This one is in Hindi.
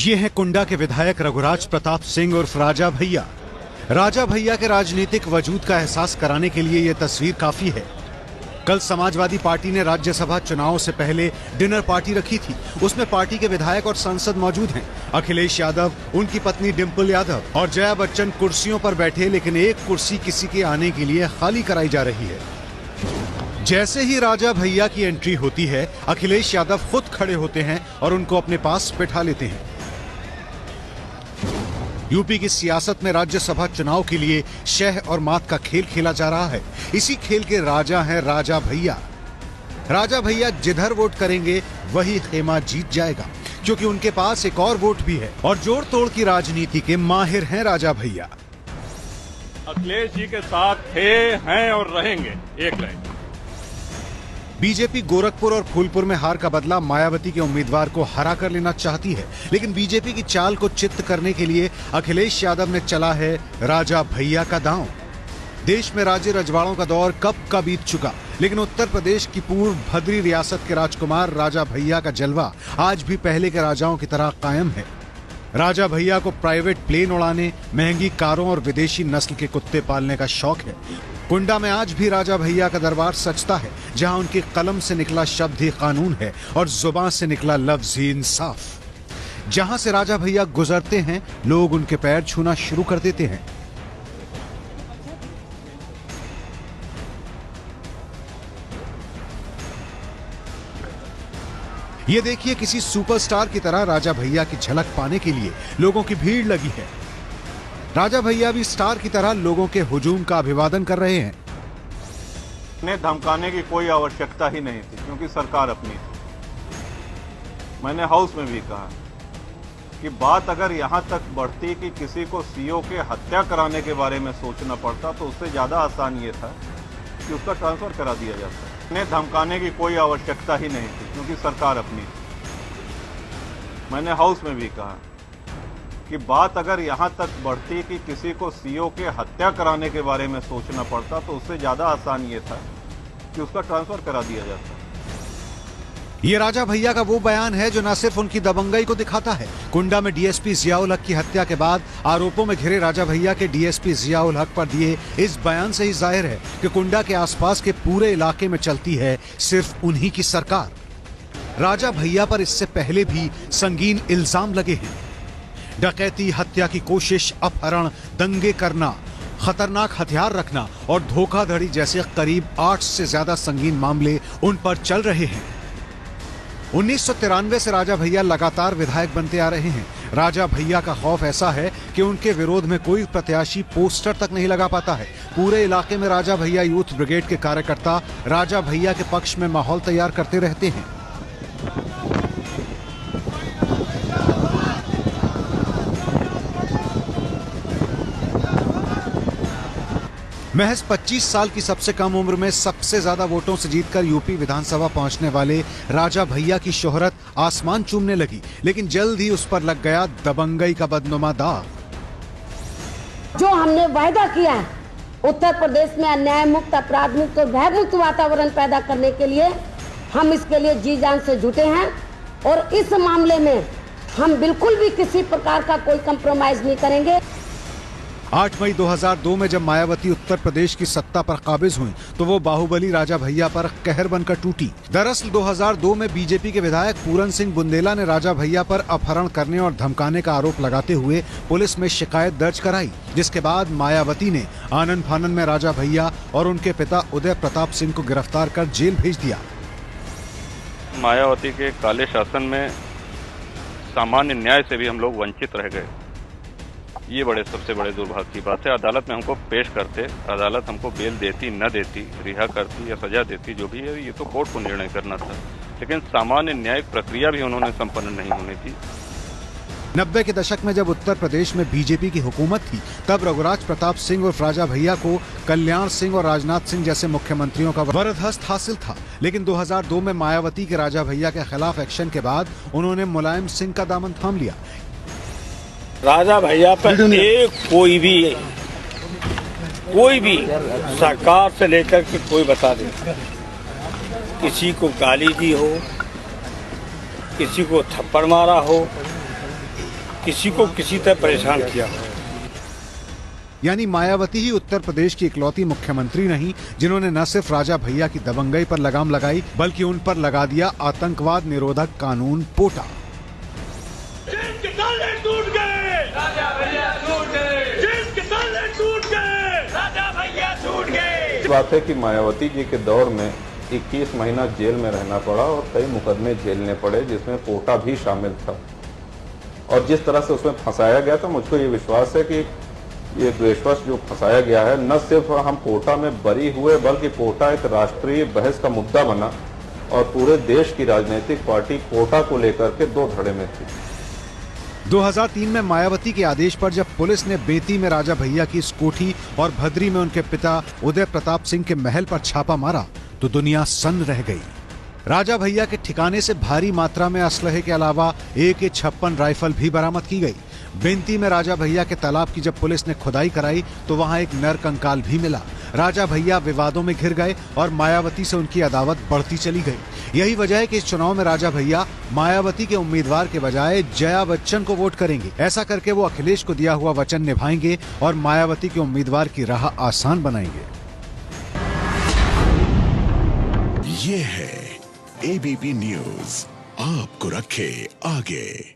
ये हैं कुंडा के विधायक रघुराज प्रताप सिंह उर्फ राजा भैया। राजा भैया के राजनीतिक वजूद का एहसास कराने के लिए ये तस्वीर काफी है। कल समाजवादी पार्टी ने राज्यसभा चुनाव से पहले डिनर पार्टी रखी थी। उसमें पार्टी के विधायक और सांसद मौजूद हैं। अखिलेश यादव, उनकी पत्नी डिंपल यादव और जया बच्चन कुर्सियों पर बैठे, लेकिन एक कुर्सी किसी के आने के लिए खाली कराई जा रही है। जैसे ही राजा भैया की एंट्री होती है, अखिलेश यादव खुद खड़े होते हैं और उनको अपने पास बिठा लेते हैं। यूपी की सियासत में राज्यसभा चुनाव के लिए शह और मात का खेल खेला जा रहा है। इसी खेल के राजा हैं राजा भैया। राजा भैया जिधर वोट करेंगे वही खेमा जीत जाएगा, क्योंकि उनके पास एक और वोट भी है और जोड़ तोड़ की राजनीति के माहिर हैं राजा भैया। अखिलेश जी के साथ थे, हैं और रहेंगे। एक लाइन। बीजेपी गोरखपुर और फूलपुर में हार का बदला मायावती के उम्मीदवार को हरा कर लेना चाहती है, लेकिन बीजेपी की चाल को चित्त करने के लिए अखिलेश यादव ने चला है राजा भैया का दांव। देश में राज्य रजवाड़ों का दौर कब का बीत चुका, लेकिन उत्तर प्रदेश की पूर्व भद्री रियासत के राजकुमार राजा भैया का जलवा आज भी पहले के राजाओं की तरह कायम है। राजा भैया को प्राइवेट प्लेन उड़ाने, महंगी कारों और विदेशी नस्ल के कुत्ते पालने का शौक है। कुंडा में आज भी राजा भैया का दरबार सजता है, जहां उनकी कलम से निकला शब्द ही कानून है और जुबान से निकला लफ्ज ही इंसाफ। जहां से राजा भैया गुजरते हैं, लोग उनके पैर छूना शुरू कर देते हैं। ये देखिए, किसी सुपरस्टार की तरह राजा भैया की झलक पाने के लिए लोगों की भीड़ लगी है। राजा भैया भी स्टार की तरह लोगों के हुजूम का अभिवादन कर रहे हैं। ने धमकाने की कोई आवश्यकता ही नहीं थी, क्योंकि सरकार अपनी थी। मैंने हाउस में भी कहा कि बात अगर यहां तक बढ़ती कि किसी को सीओ के हत्या कराने के बारे में सोचना पड़ता, तो उससे ज्यादा आसान ये था कि उसका ट्रांसफर करा दिया जाता। ने धमकाने की कोई आवश्यकता ही नहीं थी, क्योंकि सरकार अपनी थी। मैंने हाउस में भी कहा कि बात अगर यहां तक बढ़ती कि किसी को सीओ के हत्या कराने के बारे में सोचना पड़ता, तो उससे ज्यादा आसान ये था कि उसका ट्रांसफर करा दिया जाता। ये राजा भैया का वो बयान है जो न सिर्फ उनकी दबंगई को दिखाता है। कुंडा में डीएसपी जियाउल हक की हत्या के बाद आरोपों में घिरे राजा भैया के डीएसपी जियाउल हक पर दिए इस बयान से ही जाहिर है कि कुंडा के आसपास के पूरे इलाके में चलती है सिर्फ उन्हीं की सरकार। राजा भैया पर इससे पहले भी संगीन इल्जाम लगे हैं। डकैती, हत्या की कोशिश, अपहरण, दंगे करना, खतरनाक हथियार रखना और धोखाधड़ी जैसे करीब 8 से ज्यादा संगीन मामले उन पर चल रहे हैं। 1993 से राजा भैया लगातार विधायक बनते आ रहे हैं। राजा भैया का खौफ ऐसा है कि उनके विरोध में कोई प्रत्याशी पोस्टर तक नहीं लगा पाता है। पूरे इलाके में राजा भैया यूथ ब्रिगेड के कार्यकर्ता राजा भैया के पक्ष में माहौल तैयार करते रहते हैं। महज 25 साल की सबसे कम उम्र में सबसे ज्यादा वोटों से जीतकर यूपी विधानसभा पहुंचने वाले राजा भैया की शोहरत आसमान चूमने लगी, लेकिन जल्द ही उस पर लग गया दबंगई का बदनुमा दाग। जो हमने वायदा किया है उत्तर प्रदेश में अन्याय मुक्त, अपराध मुक्त और भय मुक्त वातावरण पैदा करने के लिए, हम इसके लिए जी जान से जुटे हैं और इस मामले में हम बिल्कुल भी किसी प्रकार का कोई कंप्रोमाइज नहीं करेंगे। 8 मई 2002 में जब मायावती उत्तर प्रदेश की सत्ता पर काबिज हुई, तो वो बाहुबली राजा भैया पर कहर बनकर टूटी। दरअसल 2002 में बीजेपी के विधायक पूरन सिंह बुंदेला ने राजा भैया पर अपहरण करने और धमकाने का आरोप लगाते हुए पुलिस में शिकायत दर्ज कराई, जिसके बाद मायावती ने आनन फानन में राजा भैया और उनके पिता उदय प्रताप सिंह को गिरफ्तार कर जेल भेज दिया। मायावती के काले शासन में सामान्य न्याय से भी हम लोग वंचित रह गए। ये सबसे बड़े दुर्भाग्य की बात है। अदालत में हमको पेश करते, अदालत हमको बेल देती, न देती, रिहा करती या सजा देती, जो भी है, ये तो कोर्ट को निर्णय करना था, लेकिन सामान्य न्यायिक प्रक्रिया भी उन्होंने संपन्न नहीं होने दी। 90 के दशक में जब उत्तर प्रदेश में बीजेपी की हुकूमत थी, तब रघुराज प्रताप सिंह और राजा भैया को कल्याण सिंह और राजनाथ सिंह जैसे मुख्यमंत्रियों का वरदहस्त हासिल था, लेकिन 2002 में मायावती के राजा भैया के खिलाफ एक्शन के बाद उन्होंने मुलायम सिंह का दामन थाम लिया। राजा भैया पर एक कोई भी सरकार से लेकर के कोई बता दे, किसी को गाली दी हो, किसी को थप्पड़ मारा हो, किसी को किसी तरह परेशान किया। यानी मायावती ही उत्तर प्रदेश की इकलौती मुख्यमंत्री नहीं जिन्होंने न सिर्फ राजा भैया की दबंगई पर लगाम लगाई बल्कि उन पर लगा दिया आतंकवाद निरोधक कानून पोटा। बात है कि मायावती जी के दौर में 21 महीना जेल में रहना पड़ा और कई मुकदमे झेलने पड़े जिसमें पोटा भी शामिल था। और जिस तरह से उसमें फंसाया गया था, मुझको ये विश्वास है कि ये द्वेषवश जो फंसाया गया है, न सिर्फ हम पोटा में बरी हुए बल्कि पोटा एक राष्ट्रीय बहस का मुद्दा बना और पूरे देश की राजनीतिक पार्टी पोटा को लेकर के दो धड़े में थी। 2003 में मायावती के आदेश पर जब पुलिस ने बेती में राजा भैया की इस कोठी और भद्री में उनके पिता उदय प्रताप सिंह के महल पर छापा मारा तो दुनिया सन्न रह गई। राजा भैया के ठिकाने से भारी मात्रा में असलहे के अलावा AK-56 राइफल भी बरामद की गई। बेंती में राजा भैया के तालाब की जब पुलिस ने खुदाई कराई तो वहां एक नर कंकाल भी मिला। राजा भैया विवादों में घिर गए और मायावती से उनकी अदावत बढ़ती चली गई। यही वजह है कि इस चुनाव में राजा भैया मायावती के उम्मीदवार के बजाय जया बच्चन को वोट करेंगे। ऐसा करके वो अखिलेश को दिया हुआ वचन निभाएंगे और मायावती के उम्मीदवार की राह आसान बनाएंगे। ये है ABP न्यूज़, आपको रखे आगे।